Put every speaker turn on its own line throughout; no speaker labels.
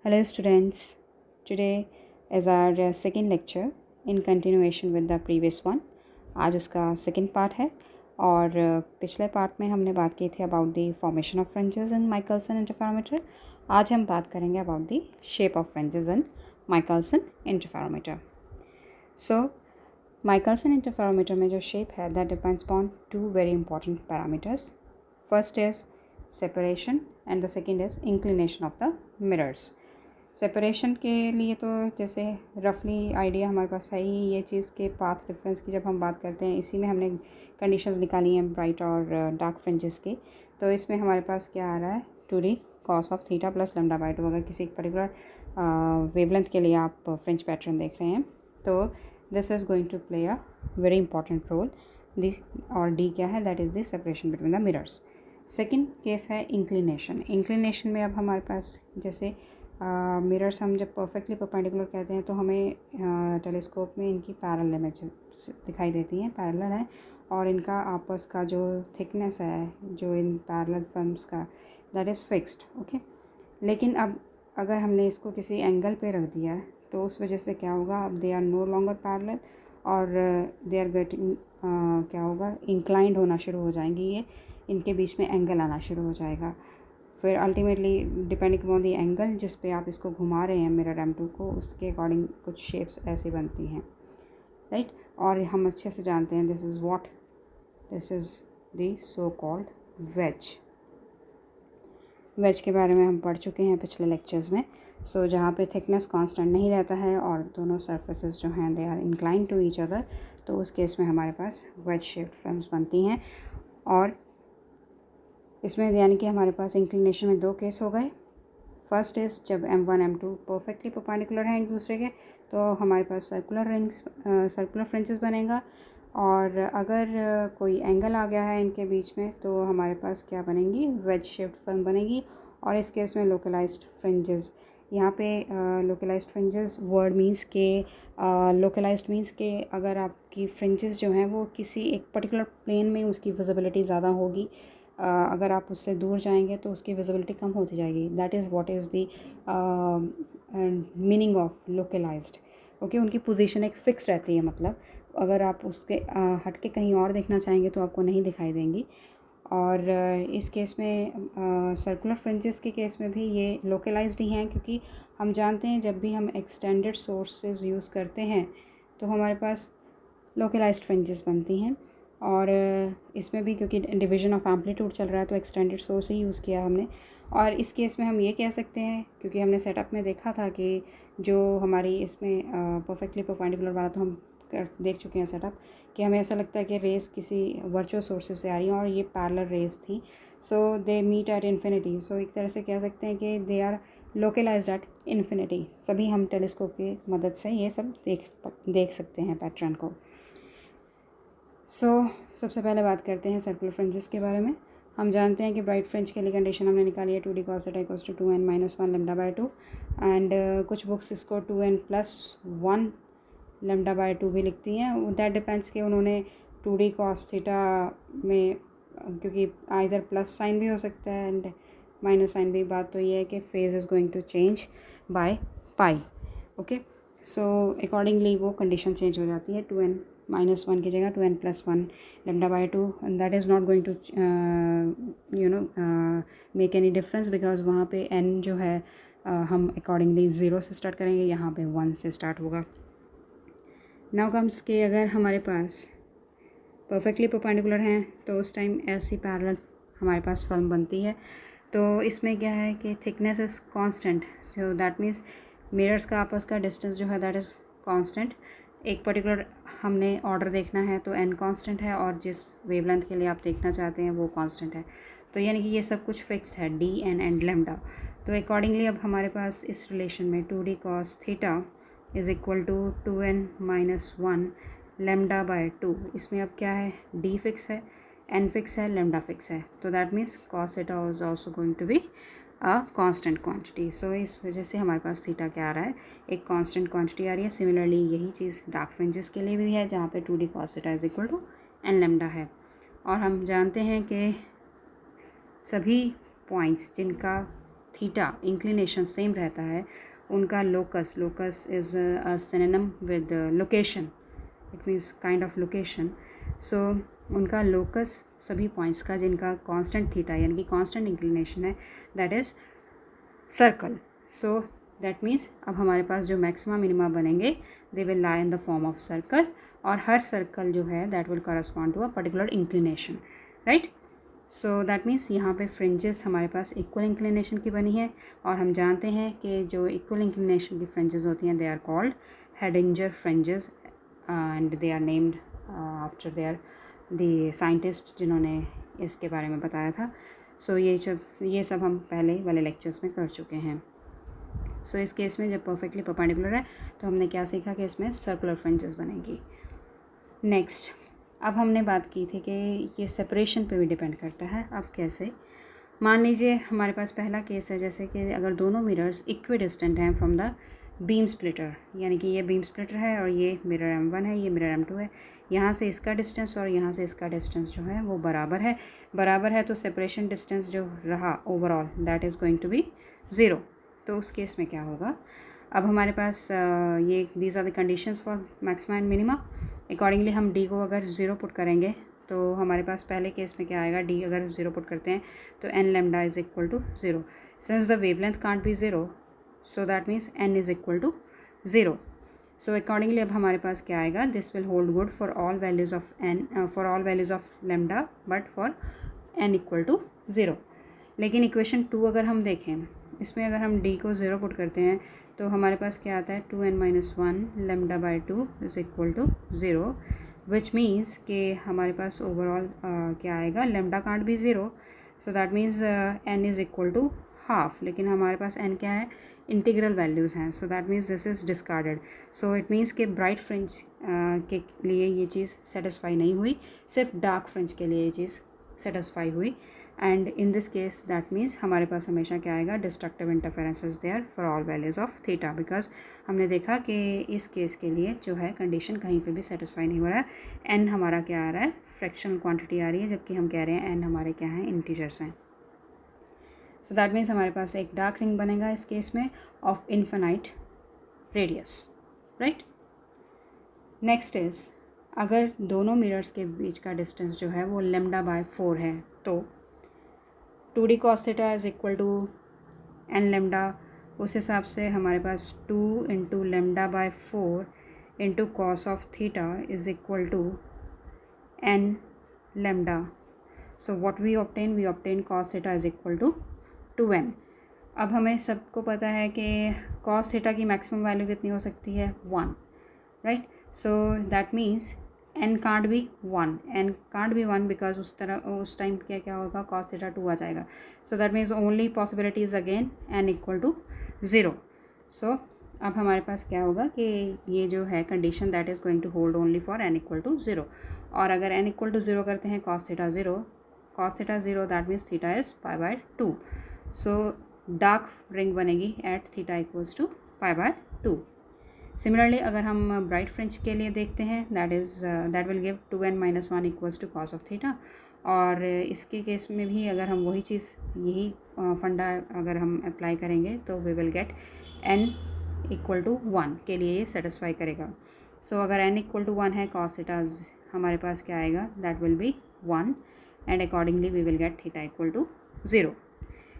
Hello students, today is our second lecture in continuation with the previous one. आज उसका second part है और पिछले पार्ट में हमने बात की थी about the formation of fringes in Michelson interferometer. आज हम बात करेंगे about the shape of fringes in Michelson interferometer. So Michelson interferometer में जो शेप है that depends upon two very important parameters. First is separation and the second is inclination of the mirrors. Separation के लिए तो जैसे रफली idea हमारे पास है ही ये चीज़ के पाथ डिफरेंस की जब हम बात करते हैं इसी में हमने कंडीशंस निकाली हैं ब्राइट और डार्क फ्रिंजेस की. तो इसमें हमारे पास क्या आ रहा है 2d cos of theta plus lambda by 2. अगर किसी पर्टिकुलर वेवलेंथ के लिए आप फ्रिंज पैटर्न देख रहे हैं तो this is going to play a very important role. This और डी क्या है that is the separation between the mirrors. Second case है इंक्लिनेशन. इंक्लिनेशन में अब हमारे पास जैसे मिरर्स हम जब परफेक्टली परपेंडिकुलर कहते हैं तो हमें टेलीस्कोप में इनकी पैरेलल इमेज दिखाई देती हैं, पैरेलल है और इनका आपस का जो थिकनेस है जो इन पैरेलल फिल्म्स का दैट इज़ फिक्स्ड. ओके, लेकिन अब अगर हमने इसको किसी एंगल पे रख दिया है तो उस वजह से क्या होगा, अब they are no longer parallel और दे आर गेटिंग क्या होगा, इंक्लाइंड होना शुरू हो जाएंगी. ये इनके बीच में एंगल आना शुरू हो जाएगा. फिर ultimately depending upon the angle जिस पे आप इसको घुमा रहे हैं मिरर M2 को उसके अकॉर्डिंग कुछ शेप्स ऐसी बनती हैं, राइट. और हम अच्छे से जानते हैं this is the so called wedge. Wedge के बारे में हम पढ़ चुके हैं पिछले लेक्चर्स में. सो जहाँ पे थिकनेस कांस्टेंट नहीं रहता है और दोनों सरफेसेस जो हैं they are incline to each other, तो उस केस में हमारे पास वेज शेप्ड फिल्म्स बनती हैं. और इसमें यानी कि हमारे पास इंक्लिनेशन में दो केस हो गए. फर्स्ट इज़ जब M1 M2 परफेक्टली परपेंडिकुलर हैं एक दूसरे के तो हमारे पास सर्कुलर फ्रिंजेस बनेगा. और अगर कोई एंगल आ गया है इनके बीच में तो हमारे पास क्या बनेंगी, वेज शेप्ड फिल्म बनेगी. और इस केस में लोकलाइज्ड फ्रिंजेस, यहाँ पे लोकलाइज्ड फ्रिंजेस वर्ड मीन्स के लोकलाइज्ड मीन्स के अगर आपकी फ्रिंजेस जो हैं वो किसी एक पर्टिकुलर प्लेन में उसकी विजिबिलिटी ज़्यादा होगी, अगर आप उससे दूर जाएंगे तो उसकी विजिबिलिटी कम होती जाएगी. That is what is the meaning of localised. Okay, उनकी पोजीशन एक फ़िक्स रहती है, मतलब अगर आप उसके हट के कहीं और देखना चाहेंगे तो आपको नहीं दिखाई देंगी. और इस केस में सर्कुलर फ्रिंजेस के केस में भी ये लोकलाइज्ड ही हैं, क्योंकि हम जानते हैं जब भी हम एक्सटेंडेड सोर्सेज यूज़ करते हैं तो हमारे पास लोकलाइज्ड फ्रिंजेस बनती हैं. और इसमें भी क्योंकि डिवीजन ऑफ एम्पलीट्यूड चल रहा है तो एक्सटेंडेड सोर्स ही यूज़ किया हमने. और इस केस में हम ये कह सकते हैं, क्योंकि हमने सेटअप में देखा था कि जो हमारी इसमें परफेक्टली परपेंडिकुलर वाला तो हम देख चुके हैं सेटअप, कि हमें ऐसा लगता है कि रेस किसी वर्चुअल सोर्सेज से आ रही हैं और ये पैरेलल रेस थी. So they meet at infinity. So एक तरह से कह सकते हैं कि they are localised at infinity. सभी हम टेलीस्कोप की मदद से ये सब देख सकते हैं पैटर्न को. सबसे पहले बात करते हैं सर्कुलर फ्रिंजेस के बारे में. हम जानते हैं कि ब्राइट फ्रिंज के लिए कंडीशन हमने निकाली है 2d cos theta equals to 2n-1 lambda by 2. And कुछ बुक्स इसको 2n+1 लैम्डा बाई 2 भी लिखती हैं. दैट डिपेंड्स कि उन्होंने 2d cos थीटा में, क्योंकि आइदर प्लस साइन भी हो सकता है एंड माइनस साइन भी. बात तो ये है कि phase is going to change by pi. Okay, so accordingly वो कंडीशन चेंज हो जाती है 2n-1 की जगह 2n+1 lambda by 2. And that is not going to make any difference because वहाँ पे n जो है हम अकॉर्डिंगली 0 से स्टार्ट करेंगे, यहाँ पे 1 से स्टार्ट होगा. नाउ कम्स के अगर हमारे पास परफेक्टली परपेंडिकुलर हैं तो उस टाइम ऐसी पैरेलल हमारे पास फिल्म बनती है. तो इसमें क्या है कि thickness is constant. So that means mirrors का आपस का डिस्टेंस जो है दैट इज़ कांस्टेंट. एक पर्टिकुलर हमने ऑर्डर देखना है तो n कांस्टेंट है और जिस वेवलेंथ के लिए आप देखना चाहते हैं वो कांस्टेंट है. तो यानी कि ये सब कुछ फिक्स्ड है d, n एंड लैम्डा. तो अकॉर्डिंगली अब हमारे पास इस रिलेशन में 2d cos theta is equal to 2n-1 lambda by 2. इसमें अब क्या है, d फिक्स है, n फिक्स है, लैम्डा फिक्स है. तो that means cos theta is also going to be a constant quantity. So इस वजह से हमारे पास थीटा क्या आ रहा है, एक कांस्टेंट क्वांटिटी आ रही है. सिमिलरली यही चीज़ डार्क फ्रिंजेस के लिए भी है जहाँ पे 2d cos theta is equal to n lambda है. और हम जानते हैं कि सभी पॉइंट्स जिनका थीटा इंक्लिनेशन सेम रहता है, उनका locus is a synonym with location, it means kind of location. So उनका लोकस सभी पॉइंट्स का जिनका कांस्टेंट थीटा यानी कि कांस्टेंट इंक्लिनेशन है, that is circle. So that means अब हमारे पास जो मैक्सिमा मिनिमा बनेंगे they will lie in the form of circle, और हर सर्कल जो है that will correspond to a particular inclination, right. So that means यहाँ पे फ्रिंजेस हमारे पास इक्वल इंक्लिनेशन की बनी है, और हम जानते हैं कि जो इक्वल इंक्लिनेशन की फ्रिंजेस होती हैं they are called Haidinger fringes, and they are named after their the scientist जिन्होंने इसके बारे में बताया था। सो ये सब हम पहले वाले लेक्चर्स में कर चुके हैं। सो इस केस में जब परफेक्टली परपेंडिकुलर है तो हमने क्या सीखा कि इसमें सर्कुलर फ्रिंजेस बनेगी। नेक्स्ट, अब हमने बात की थी कि ये सेपरेशन पे भी डिपेंड करता है। अब कैसे, मान लीजिए हमारे पास पहला केस है जैसे कि अगर दोनों मिरर्स इक्वी डिस्टेंट हैं फ्रॉम द बीम स्प्लिटर, यानी कि ये बीम स्प्लिटर है और ये मिरर M1 है, ये मिरर M2 है, यहाँ से इसका डिस्टेंस और यहाँ से इसका डिस्टेंस जो है वो बराबर है तो सेपरेशन डिस्टेंस जो रहा overall that is going to be 0। तो उस केस में क्या होगा, अब हमारे पास ये these are the conditions for maxima and minima. Accordingly हम डी को अगर 0 पुट करेंगे तो हमारे पास पहले केस में क्या आएगा, डी अगर 0 पुट करते हैं तो n lambda is equal to 0। Since the wavelength can't be 0 so that means n is equal to 0। So accordingly अब हमारे पास क्या आएगा, this will hold good for all values of n, for all values of lambda but for n equal to 0। लेकिन equation 2 अगर हम देखें, इसमें अगर हम डी को 0 पुट करते हैं तो हमारे पास क्या आता है, 2n-1 lambda by 2 is equal to 0, which means कि हमारे पास ओवरऑल क्या आएगा, lambda can't be 0, so that means n is equal to half. लेकिन हमारे पास n क्या है, इंटीग्रल वैल्यूज़ हैं, so that means this is discarded. So it means कि ब्राइट फ्रिंज के लिए ये चीज़ सेटिस्फाई नहीं हुई, सिर्फ डार्क फ्रिंज के लिए ये चीज़ सेटिस्फाई हुई। And in this case that means हमारे पास हमेशा क्या आएगा, destructive interferences there for all values of theta, because हमने देखा कि इस केस के लिए जो है कंडीशन कहीं पे भी सेटिस्फाई नहीं हो रहा है। एन हमारा क्या आ रहा है, फ्रैक्शनल क्वांटिटी आ रही है, जबकि हम कह रहे हैं एन हमारे क्या हैं, इंटीजर्स हैं। सो दैट मीन्स हमारे पास एक डार्क रिंग बनेगा इस केस में of infinite radius, right. Next is, अगर दोनों मिरर्स के बीच का डिस्टेंस जो है वो लेमडा बाय 4 है तो 2d cos theta is equal to n lambda, उस हिसाब से हमारे पास 2 into lambda by 4 into cos of theta is equal to n lambda. So what we obtain cos theta is equal to 2n। अब हमें सबको पता है कि कॉस थीटा की मैक्सिमम वैल्यू कितनी हो सकती है, 1, right. So that means n can't be 1 because उस टाइम क्या होगा, कॉस थीटा 2 आ जाएगा। So that means only possibility is again n equal to 0। So अब हमारे पास क्या होगा कि ये जो है condition that is going to hold only for n equal to 0, और अगर n इक्वल टू 0 करते हैं cos theta 0 that means theta is pi by 2। So dark ring बनेगी at theta equals to pi by 2। Similarly अगर हम bright fringe के लिए देखते हैं that will give 2n-1 equals to cos of theta, और इसके केस में भी अगर हम वही चीज़, यही फंडा अगर हम अप्लाई करेंगे तो we will get n equal to 1 के लिए ये सेटिस्फाई करेगा। सो अगर n इक्वल टू 1 है, कॉस थीटा हमारे पास क्या आएगा, that will be 1, and accordingly we will get theta equal to 0।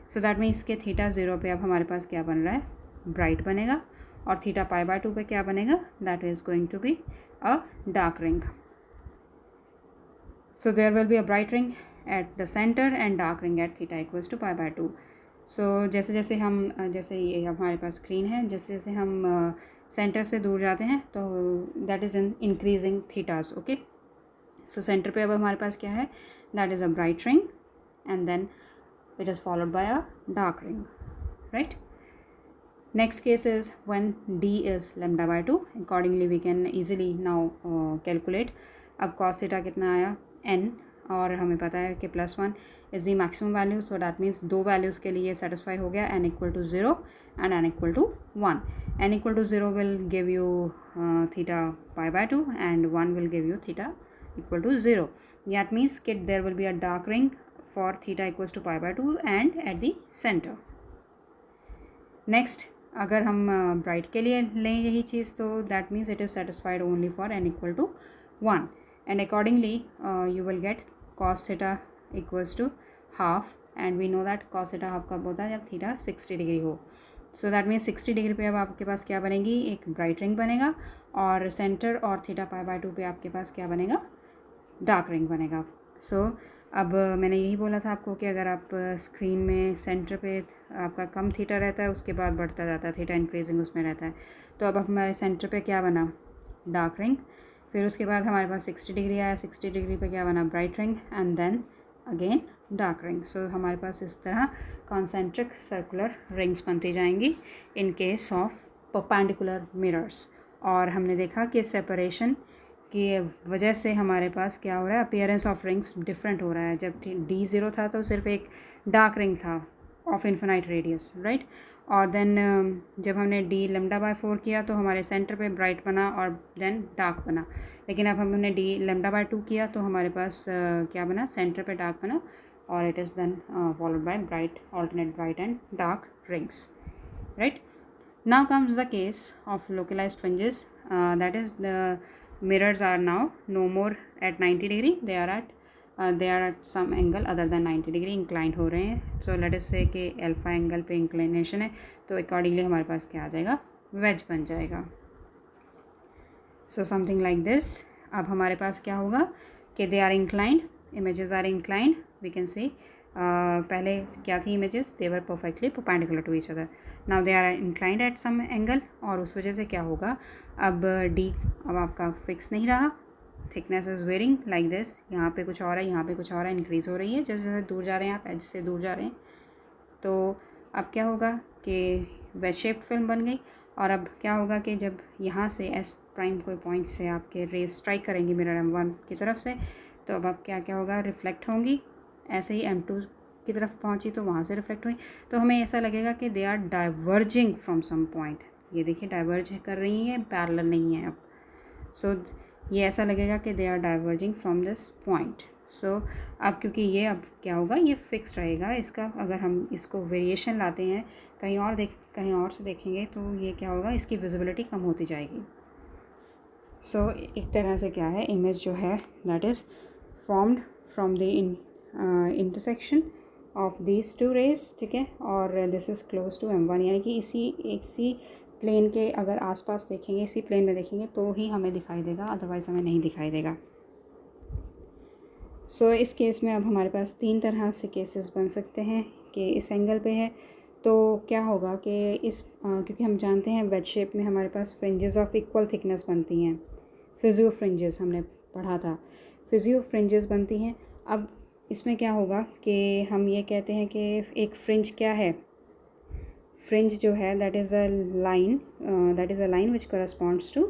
So that means के थीटा 0 पे अब हमारे पास क्या बन रहा है, ब्राइट बनेगा, और थीटा पाई बाय 2 पे क्या बनेगा, that is going to be a dark ring. So there will be a bright ring at the centre and dark ring at theta equals to pi by 2। सो जैसे ये हमारे पास screen है, जैसे जैसे हम सेंटर से दूर जाते हैं तो that is in increasing thetas, okay. So centre पे अब हमारे पास क्या है, that is a bright ring and then it is followed by a dark ring, right. Next case is when d is lambda by 2, accordingly we can easily now calculate। अब cos theta कितना आया, n, और हमें पता है कि +1 is the maximum value, so that means दो values के लिए सेटिस्फाई हो गया, n equal to 0 and n equal to 1। n equal to 0 will give you theta pi by 2 and 1 will give you theta equal to 0। that means that there will be a dark ring for theta equals to pi by 2 and at the center। Next अगर हम bright के लिए लें यही चीज़ तो that means it is satisfied only for n equal to 1 and accordingly you will get cos theta equals to half and we know that cos theta half कब होता है जब थीटा 60 डिग्री हो. सो दैट मीन्स 60 डिग्री पे अब आपके पास क्या बनेगी, एक ब्राइट रिंग बनेगा और सेंटर और थीटा पाई बाय 2 पे आपके पास क्या बनेगा, डार्क रिंग बनेगा. सो अब मैंने यही बोला था आपको कि अगर आप स्क्रीन में सेंटर पे आपका कम थीटा रहता है उसके बाद बढ़ता जाता है, थीटा इंक्रीजिंग उसमें रहता है. तो अब हमारे सेंटर पे क्या बना, डार्क रिंग. फिर उसके बाद हमारे पास 60 डिग्री आया, 60 डिग्री पे क्या बना, bright ring and then again dark ring. So हमारे पास इस तरह कॉन्सेंट्रिक सर्कुलर रिंग्स बनती जाएंगी in case of perpendicular mirrors. और हमने देखा कि सेपरेशन की वजह से हमारे पास क्या हो रहा है, अपीयरेंस ऑफ रिंग्स डिफरेंट हो रहा है. जब D 0 था तो सिर्फ एक डार्क रिंग था ऑफ इन्फिनाइट रेडियस, राइट. और देन जब हमने D लैम्डा बाय 4 किया तो हमारे सेंटर पे ब्राइट बना और देन डार्क बना. लेकिन अब हमने D लैम्डा बाय 2 किया तो हमारे पास क्या बना, सेंटर पे डार्क बना और it is then followed by bright, alternate bright and dark rings, right. Now comes the case of localized fringes, that is the mirrors are now no more at 90 degree, they are at some angle other than 90 degree inclined हो रहे हैं. So let us say कि alpha angle पे inclination है तो accordingly हमारे पास क्या आ जाएगा, वेज बन जाएगा. So something like this. अब हमारे पास क्या होगा कि they are inclined, images are inclined, we can see पहले क्या थी images, they were perfectly perpendicular to each other. Now they are inclined at some angle और उस वजह से क्या होगा, अब D अब आपका फिक्स नहीं रहा, thickness is varying like this. यहाँ पे कुछ और है, यहाँ पे कुछ और है, इंक्रीज़ हो रही है जैसे जैसे दूर जा रहे हैं आप, एज से दूर जा रहे हैं. तो अब क्या होगा कि वेज शेप्ड फिल्म बन गई. और अब क्या होगा कि जब यहाँ से S प्राइम कोई पॉइंट से आपके रेज स्ट्राइक करेंगी मिरर M1 की तरफ से, तो अब क्या क्या होगा, रिफ्लेक्ट होंगी. ऐसे ही M2 की तरफ पहुंची तो वहाँ से रिफ्लेक्ट हुई. तो हमें ऐसा लगेगा कि they are diverging from some point. ये देखिए डाइवर्ज कर रही हैं, पैरेलल नहीं है अब. सो ये ऐसा लगेगा कि they are diverging from this point. So अब क्योंकि ये अब क्या होगा, ये फिक्स रहेगा. इसका अगर हम इसको वेरिएशन लाते हैं कहीं और से देखेंगे तो ये क्या होगा, इसकी विजिबिलिटी कम होती जाएगी. सो एक तरह से क्या है, इमेज जो है that is formed from the intersection of these two rays, ठीक है. और this is close to M1, यानी कि इसी प्लेन के अगर आसपास देखेंगे, इसी प्लेन में देखेंगे तो ही हमें दिखाई देगा, अदरवाइज़ हमें नहीं दिखाई देगा. सो इस केस में अब हमारे पास 3 तरह से केसेस बन सकते हैं कि इस एंगल पे है तो क्या होगा कि क्योंकि हम जानते हैं वेज शेप में हमारे पास फ्रिंजेस ऑफ इक्वल थिकनेस बनती हैं. फिजियो फ्रिंजेस हमने पढ़ा था, फिजियो फ्रिंजेस बनती हैं. अब इसमें क्या होगा कि हम ये कहते हैं कि एक फ्रिंज क्या है, फ्रिंज जो है that is a line which corresponds to,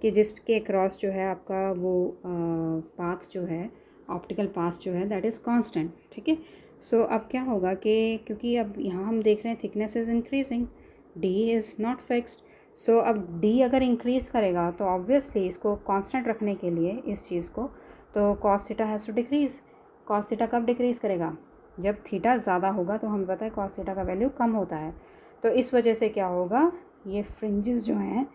कि जिसके क्रॉस जो है आपका वो पाथ जो है, ऑप्टिकल पाथ जो है दैट इज़ कांस्टेंट, ठीक है. सो अब क्या होगा कि क्योंकि अब यहाँ हम देख रहे हैं thickness is increasing, D is not fixed. So अब D अगर इंक्रीज़ करेगा तो ऑब्वियसली इसको कांस्टेंट रखने के लिए इस चीज़ को, तो cos theta has to decrease. cos theta कब डिक्रीज़ करेगा, जब थीटा ज़्यादा होगा. तो हमें पता है cos थीटा का वैल्यू कम होता है. तो इस वजह से क्या होगा, ये फ्रिंजेस जो हैं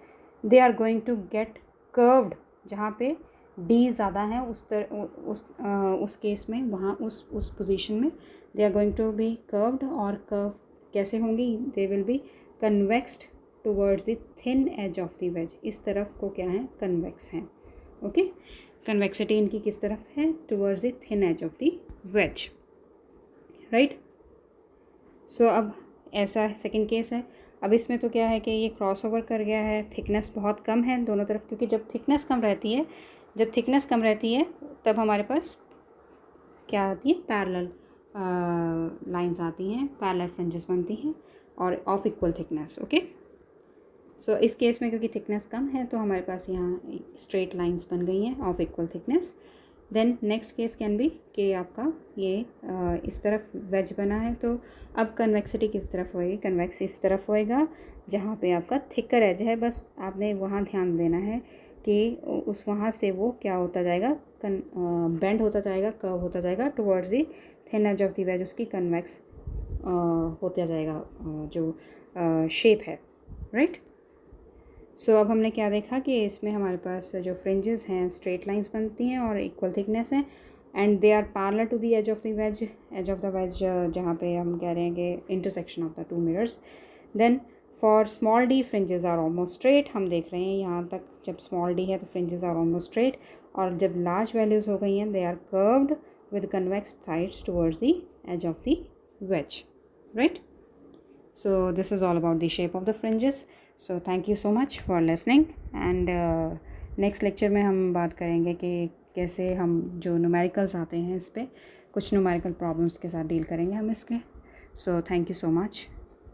they are going to get curved. जहाँ पे D ज़्यादा है उस केस में, वहाँ उस पोजीशन में they are going to be curved. और कर्व कैसे होंगी, they will be convexed towards the thin edge of the wedge. इस तरफ को क्या है, कन्वेक्स हैं, ओके. कन्वेक्सिटी इनकी किस तरफ है, towards the thin edge of the wedge, right. So अब ऐसा सेकंड केस है. अब इसमें तो क्या है कि ये क्रॉस ओवर कर गया है, थिकनेस बहुत कम है दोनों तरफ, क्योंकि जब थिकनेस कम रहती है तब हमारे पास क्या आती है, पैरेलल लाइंस आती हैं, पैरेलल फ्रिंजेस बनती हैं और ऑफ इक्वल थिकनेस, ओके. सो इस केस में क्योंकि थिकनेस कम है तो हमारे पास यहाँ स्ट्रेट लाइंस बन गई हैं of equal thickness. Then next case can be कि आपका ये इस तरफ वेज बना है, तो अब कन्वेक्सिटी किस तरफ होएगी, कन्वेक्स इस तरफ होएगा जहाँ पे आपका थिकर एज है. बस आपने वहाँ ध्यान देना है कि उस वहाँ से वो क्या होता जाएगा, बेंड होता जाएगा, कर्व होता जाएगा towards the thin edge of the wedge, उसकी कन्वेक्स होता जाएगा जो शेप है, राइट। सो अब हमने क्या देखा कि इसमें हमारे पास जो फ्रिंजेस हैं स्ट्रेट लाइंस बनती हैं और इक्वल थिकनेस हैं, and they are parallel to the edge of the wedge, edge of the wedge जहाँ पे हम कह रहे हैं कि intersection of the two mirrors. Then for small D fringes are almost straight, हम देख रहे हैं यहाँ तक जब स्मॉल डी है तो फ्रिंजेस आर ऑलमोस्ट स्ट्रेट, और जब लार्ज वैल्यूज़ हो गई हैं they are curved with convex sides towards the edge of the wedge, right? So this is all about the shape of the fringes. So thank you so much for listening, and next lecture में हम बात करेंगे कि कैसे हम जो numericals आते हैं इस पर कुछ न्यूमेरिकल प्रॉब्लम्स के साथ डील करेंगे हम इसके. So thank you so much.